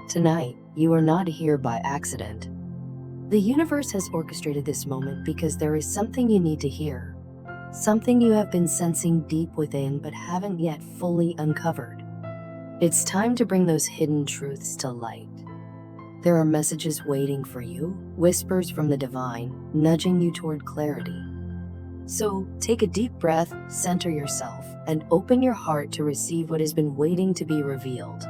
Tonight, you are not here by accident. The universe has orchestrated this moment because there is something you need to hear, something you have been sensing deep within but haven't yet fully uncovered. It's time to bring those hidden truths to light. There are messages waiting for you, whispers from the divine, nudging you toward clarity. So take a deep breath, center yourself, and open your heart to receive what has been waiting to be revealed.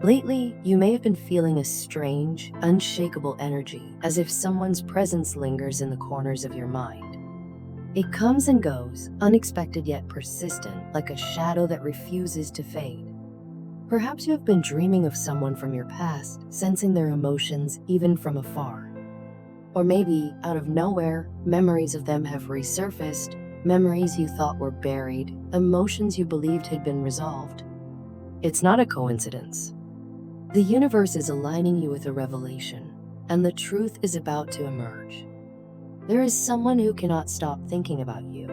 Lately, you may have been feeling a strange, unshakable energy, as if someone's presence lingers in the corners of your mind. It comes and goes, unexpected yet persistent, like a shadow that refuses to fade. Perhaps you have been dreaming of someone from your past, sensing their emotions even from afar. Or maybe, out of nowhere, memories of them have resurfaced, memories you thought were buried, emotions you believed had been resolved. It's not a coincidence. The universe is aligning you with a revelation, and the truth is about to emerge. There is someone who cannot stop thinking about you.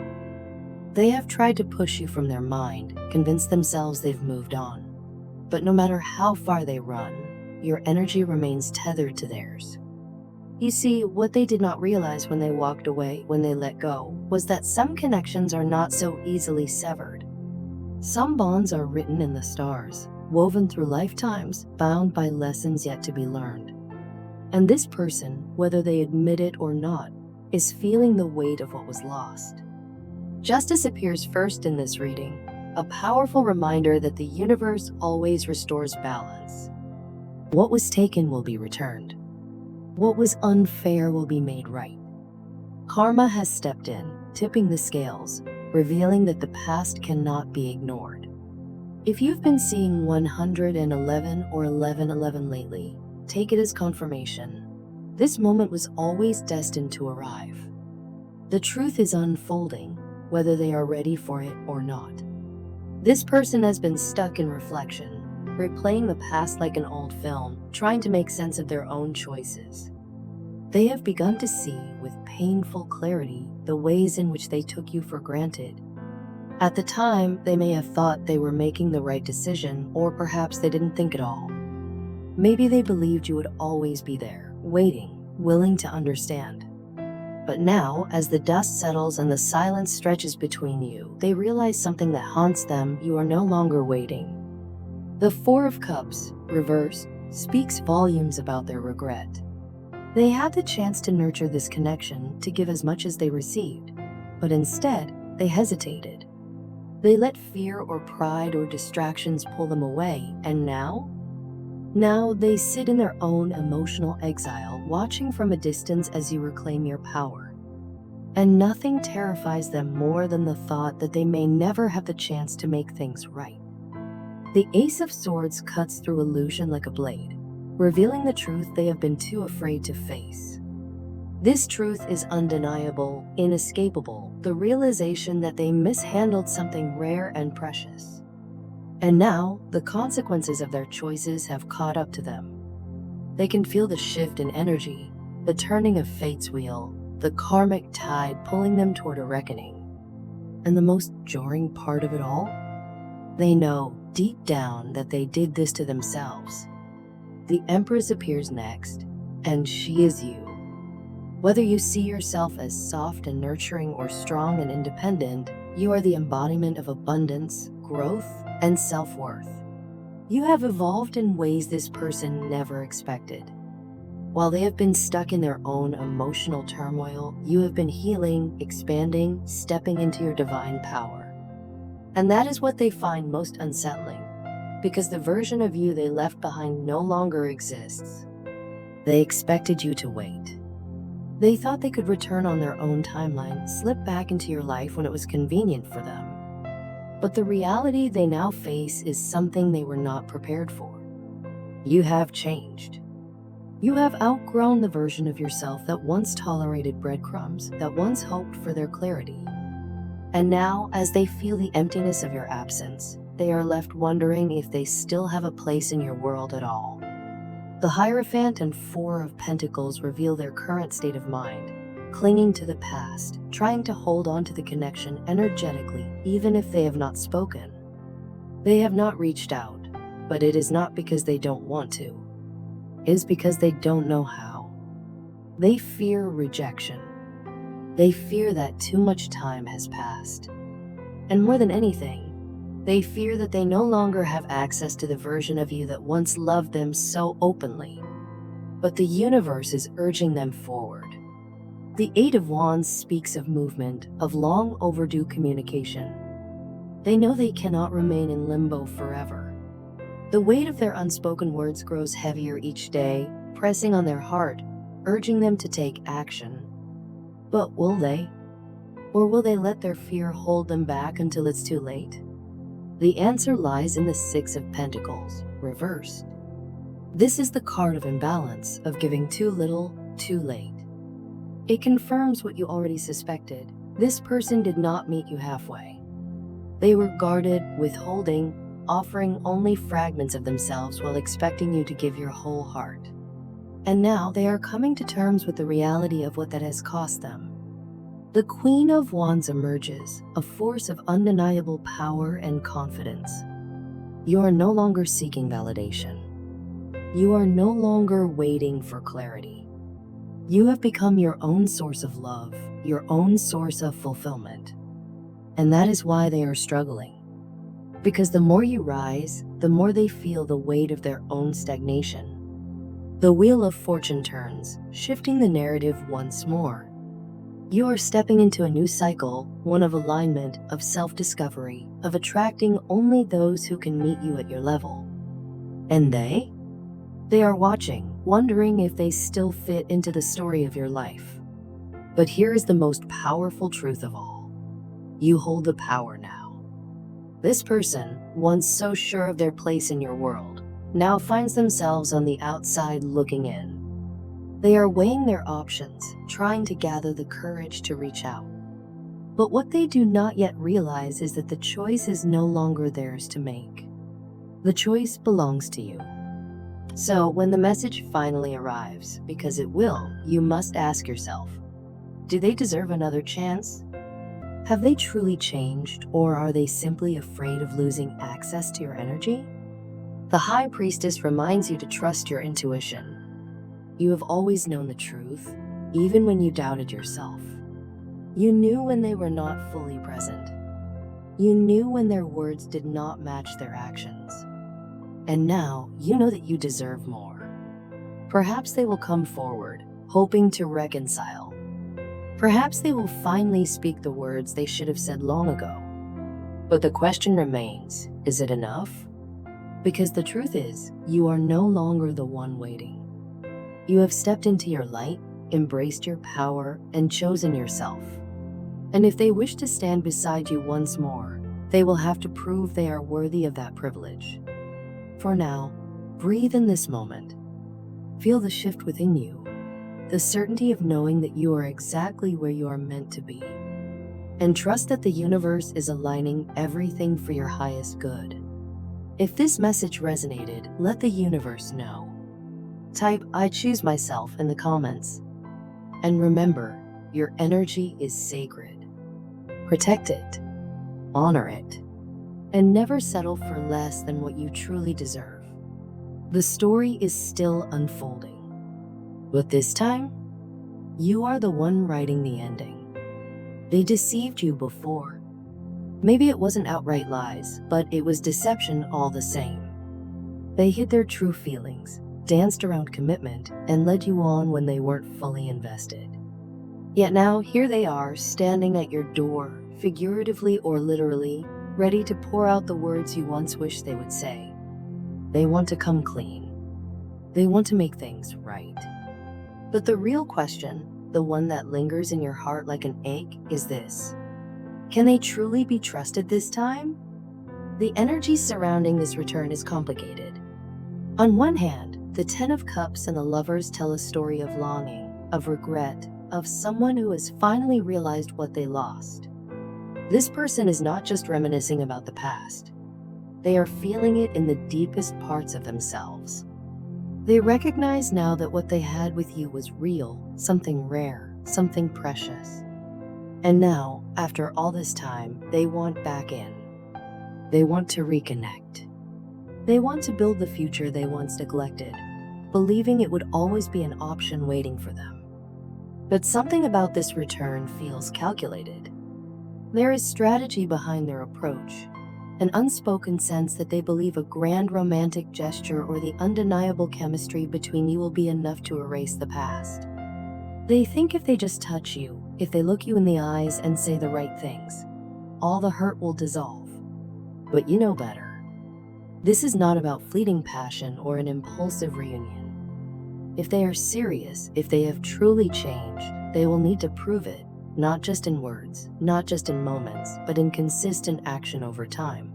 They have tried to push you from their mind, convince themselves they've moved on. But no matter how far they run, your energy remains tethered to theirs. You see, what they did not realize when they walked away, when they let go, was that some connections are not so easily severed. Some bonds are written in the stars, woven through lifetimes, bound by lessons yet to be learned. And this person, whether they admit it or not, is feeling the weight of what was lost. Justice appears first in this reading, a powerful reminder that the universe always restores balance. What was taken will be returned. What was unfair will be made right. Karma has stepped in, tipping the scales, revealing that the past cannot be ignored. If you've been seeing 111 or 1111 lately, take it as confirmation. This moment was always destined to arrive. The truth is unfolding, whether they are ready for it or not. This person has been stuck in reflection, replaying the past like an old film, trying to make sense of their own choices. They have begun to see, with painful clarity, the ways in which they took you for granted. At the time, they may have thought they were making the right decision, or perhaps they didn't think at all. Maybe they believed you would always be there, waiting, willing to understand. But now, as the dust settles and the silence stretches between you, they realize something that haunts them: you are no longer waiting. The Four of Cups, reversed, speaks volumes about their regret. They had the chance to nurture this connection, to give as much as they received, but instead, they hesitated. They let fear or pride or distractions pull them away, and now they sit in their own emotional exile, watching from a distance as you reclaim your power. And nothing terrifies them more than the thought that they may never have the chance to make things right. The Ace of Swords cuts through illusion like a blade, revealing the truth they have been too afraid to face. This truth is undeniable, inescapable, the realization that they mishandled something rare and precious. And now, the consequences of their choices have caught up to them. They can feel the shift in energy, the turning of fate's wheel, the karmic tide pulling them toward a reckoning. And the most jarring part of it all? They know, deep down, that they did this to themselves. The Empress appears next, and she is you. Whether you see yourself as soft and nurturing or strong and independent, you are the embodiment of abundance, growth, and self-worth. You have evolved in ways this person never expected. While they have been stuck in their own emotional turmoil, you have been healing, expanding, stepping into your divine power. And that is what they find most unsettling, because the version of you they left behind no longer exists. They expected you to wait. They thought they could return on their own timeline, slip back into your life when it was convenient for them. But the reality they now face is something they were not prepared for. You have changed. You have outgrown the version of yourself that once tolerated breadcrumbs, that once hoped for their clarity. And now, as they feel the emptiness of your absence, they are left wondering if they still have a place in your world at all. The Hierophant and Four of Pentacles reveal their current state of mind, clinging to the past, trying to hold on to the connection energetically, even if they have not spoken. They have not reached out, but it is not because they don't want to. is because they don't know how. They fear rejection. They fear that too much time has passed. And more than anything, they fear that they no longer have access to the version of you that once loved them so openly. But the universe is urging them forward. The Eight of Wands speaks of movement, of long overdue communication. They know they cannot remain in limbo forever. The weight of their unspoken words grows heavier each day, pressing on their heart, urging them to take action. But will they? Or will they let their fear hold them back until it's too late? The answer lies in the Six of Pentacles, reversed. This is the card of imbalance, of giving too little, too late. It confirms what you already suspected. This person did not meet you halfway. They were guarded, withholding, offering only fragments of themselves while expecting you to give your whole heart. And now they are coming to terms with the reality of what that has cost them. The Queen of Wands emerges, a force of undeniable power and confidence. You are no longer seeking validation. You are no longer waiting for clarity. You have become your own source of love, your own source of fulfillment. And that is why they are struggling. Because the more you rise, the more they feel the weight of their own stagnation. The wheel of fortune turns, shifting the narrative once more. You are stepping into a new cycle, one of alignment, of self-discovery, of attracting only those who can meet you at your level. And they? They are watching, wondering if they still fit into the story of your life. But here is the most powerful truth of all. You hold the power now. This person, once so sure of their place in your world, now finds themselves on the outside looking in. They are weighing their options, trying to gather the courage to reach out. But what they do not yet realize is that the choice is no longer theirs to make. The choice belongs to you. So when the message finally arrives, because it will, you must ask yourself, do they deserve another chance? Have they truly changed, or are they simply afraid of losing access to your energy? The High Priestess reminds you to trust your intuition. You have always known the truth, even when you doubted yourself. You knew when they were not fully present. You knew when their words did not match their actions. And now you know that you deserve more. Perhaps they will come forward, hoping to reconcile. Perhaps they will finally speak the words they should have said long ago. But the question remains, is it enough? Because the truth is, you are no longer the one waiting. You have stepped into your light, embraced your power, and chosen yourself. And if they wish to stand beside you once more, they will have to prove they are worthy of that privilege. For now, breathe in this moment. Feel the shift within you, the certainty of knowing that you are exactly where you are meant to be. And trust that the universe is aligning everything for your highest good. If this message resonated, let the universe know. Type "I choose myself" in the comments. And remember, your energy is sacred. Protect it, honor it, and never settle for less than what you truly deserve. The story is still unfolding, but this time, you are the one writing the ending. They deceived you before. Maybe it wasn't outright lies, but it was deception all the same. They hid their true feelings, danced around commitment, and led you on when they weren't fully invested. Yet now, here they are, standing at your door, figuratively or literally, ready to pour out the words you once wished they would say. They want to come clean. They want to make things right. But the real question, the one that lingers in your heart like an ache, is this. Can they truly be trusted this time? The energy surrounding this return is complicated. On one hand, the Ten of Cups and the Lovers tell a story of longing, of regret, of someone who has finally realized what they lost. This person is not just reminiscing about the past. They are feeling it in the deepest parts of themselves. They recognize now that what they had with you was real, something rare, something precious. And now, after all this time, they want back in. They want to reconnect. They want to build the future they once neglected. believing it would always be an option waiting for them. But something about this return feels calculated. There is strategy behind their approach, an unspoken sense that they believe a grand romantic gesture or the undeniable chemistry between you will be enough to erase the past. They think if they just touch you, if they look you in the eyes and say the right things, all the hurt will dissolve. But you know better. This is not about fleeting passion or an impulsive reunion. If they are serious, if they have truly changed, they will need to prove it, not just in words, not just in moments, but in consistent action over time.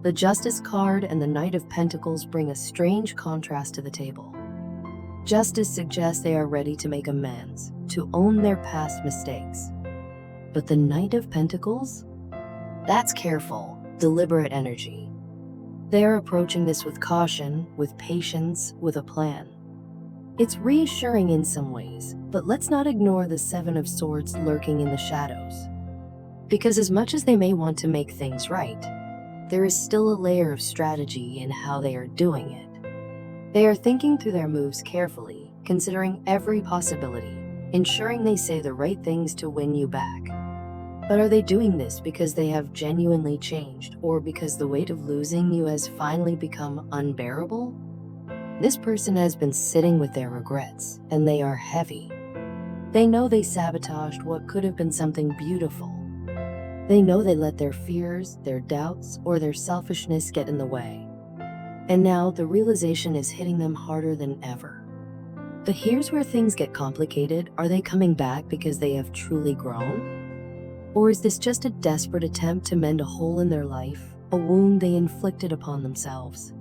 The Justice card and the Knight of Pentacles bring a strange contrast to the table. Justice suggests they are ready to make amends, to own their past mistakes. But the Knight of Pentacles? That's careful, deliberate energy. They are approaching this with caution, with patience, with a plan. It's reassuring in some ways, but let's not ignore the Seven of Swords lurking in the shadows. Because as much as they may want to make things right, there is still a layer of strategy in how they are doing it. They are thinking through their moves carefully, considering every possibility, ensuring they say the right things to win you back. But are they doing this because they have genuinely changed, or because the weight of losing you has finally become unbearable? This person has been sitting with their regrets, and they are heavy. They know they sabotaged what could have been something beautiful. They know they let their fears, their doubts, or their selfishness get in the way. And now the realization is hitting them harder than ever. But here's where things get complicated. Are they coming back because they have truly grown? Or is this just a desperate attempt to mend a hole in their life, a wound they inflicted upon themselves?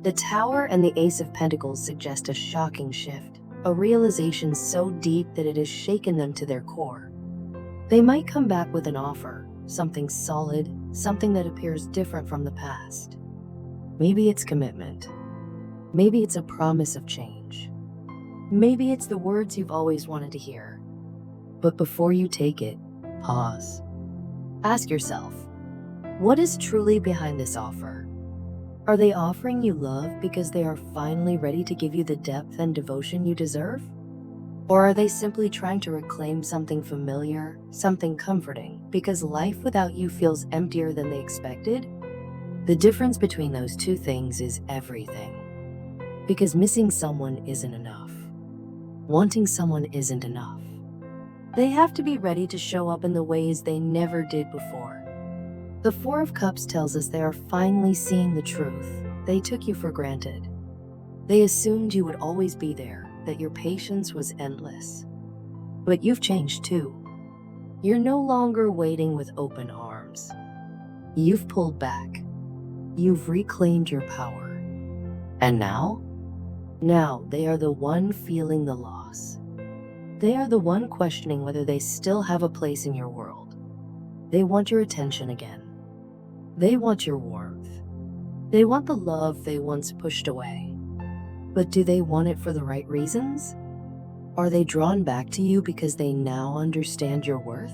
The Tower and the Ace of Pentacles suggest a shocking shift, a realization so deep that it has shaken them to their core. They might come back with an offer, something solid, something that appears different from the past. Maybe it's commitment. Maybe it's a promise of change. Maybe it's the words you've always wanted to hear. But before you take it, pause. Ask yourself, what is truly behind this offer? Are they offering you love because they are finally ready to give you the depth and devotion you deserve? Or are they simply trying to reclaim something familiar, something comforting, because life without you feels emptier than they expected? The difference between those two things is everything. Because missing someone isn't enough. Wanting someone isn't enough. They have to be ready to show up in the ways they never did before. The Four of Cups tells us they are finally seeing the truth. They took you for granted. They assumed you would always be there, that your patience was endless. But you've changed too. You're no longer waiting with open arms. You've pulled back. You've reclaimed your power. And now? Now they are the one feeling the loss. They are the one questioning whether they still have a place in your world. They want your attention again. They want your warmth. They want the love they once pushed away. But do they want it for the right reasons? Are they drawn back to you because they now understand your worth?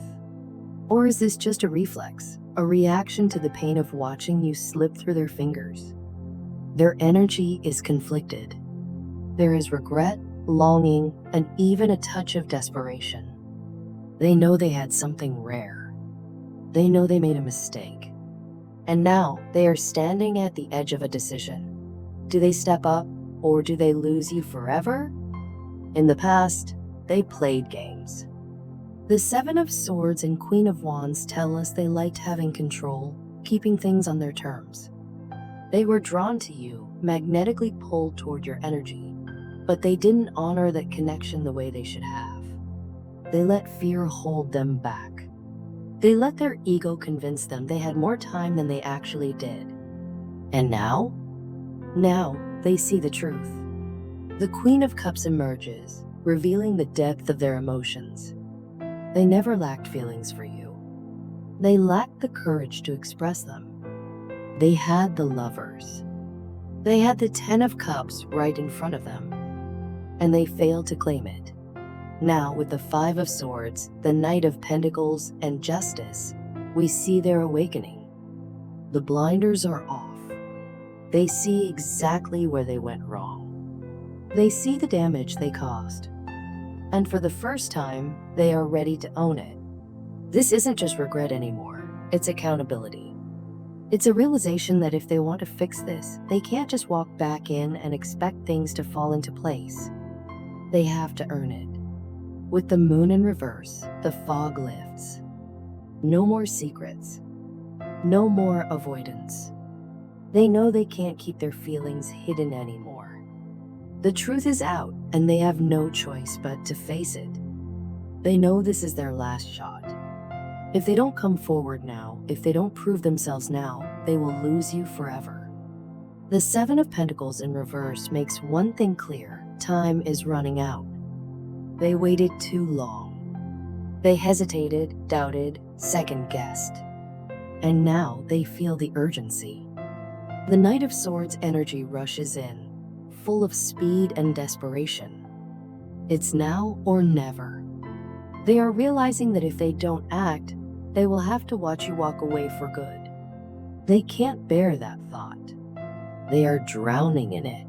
Or is this just a reflex, a reaction to the pain of watching you slip through their fingers? Their energy is conflicted. There is regret, longing, and even a touch of desperation. They know they had something rare. They know they made a mistake. And now they are standing at the edge of a decision. Do they step up, or do they lose you forever? In the past, they played games. The Seven of Swords and Queen of Wands tell us they liked having control, keeping things on their terms. They were drawn to you, magnetically pulled toward your energy, but they didn't honor that connection the way they should have. They let fear hold them back. They let their ego convince them they had more time than they actually did. And now? Now they see the truth. The Queen of Cups emerges, revealing the depth of their emotions. They never lacked feelings for you. They lacked the courage to express them. They had the Lovers. They had the Ten of Cups right in front of them, and they failed to claim it. Now, with the Five of Swords, the Knight of Pentacles, and Justice, we see their awakening. The blinders are off. They see exactly where they went wrong. They see the damage they caused, and for the first time, they are ready to own it. This isn't just regret anymore, it's accountability. It's a realization that if they want to fix this, they can't just walk back in and expect things to fall into place. They have to earn it. With the moon in reverse, the fog lifts. No more secrets. No more avoidance. They know they can't keep their feelings hidden anymore. The truth is out, and they have no choice but to face it. They know this is their last shot. If they don't come forward now, if they don't prove themselves now, they will lose you forever. The Seven of Pentacles in reverse makes one thing clear: time is running out. They waited too long. They hesitated, doubted, second-guessed. And now they feel the urgency. The Knight of Swords energy rushes in, full of speed and desperation. It's now or never. They are realizing that if they don't act, they will have to watch you walk away for good. They can't bear that thought. They are drowning in it.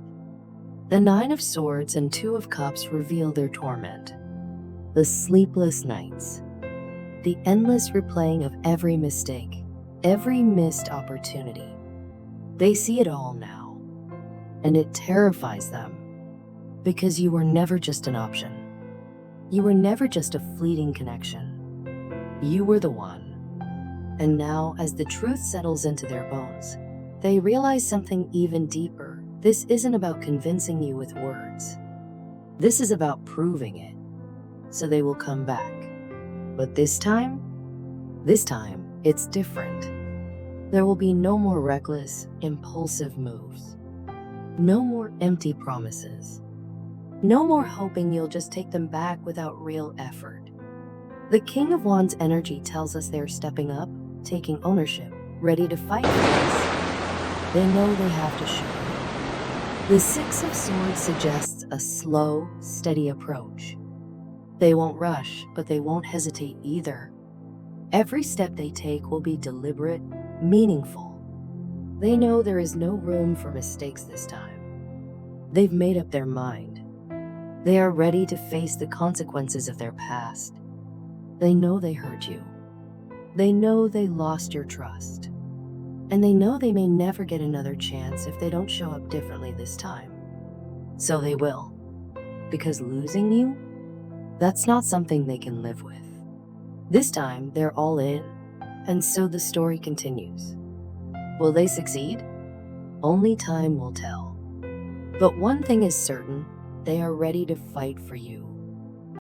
The Nine of Swords and Two of Cups reveal their torment. The sleepless nights. The endless replaying of every mistake, every missed opportunity. They see it all now, and it terrifies them, because you were never just an option. You were never just a fleeting connection. You were the one. And now, as the truth settles into their bones, they realize something even deeper. This isn't about convincing you with words. This is about proving it. So they will come back. But this time, it's different. There will be no more reckless, impulsive moves. No more empty promises. No more hoping you'll just take them back without real effort. The King of Wands energy tells us they're stepping up, taking ownership, ready to fight for this. They know they have to show it. The Six of Swords suggests a slow, steady approach. They won't rush, but they won't hesitate either. Every step they take will be deliberate, meaningful. They know there is no room for mistakes this time. They've made up their mind. They are ready to face the consequences of their past. They know they hurt you. They know they lost your trust. And they know they may never get another chance if they don't show up differently this time. So they will. Because losing you, that's not something they can live with. This time, they're all in, and so the story continues. Will they succeed? Only time will tell. But one thing is certain, they are ready to fight for you.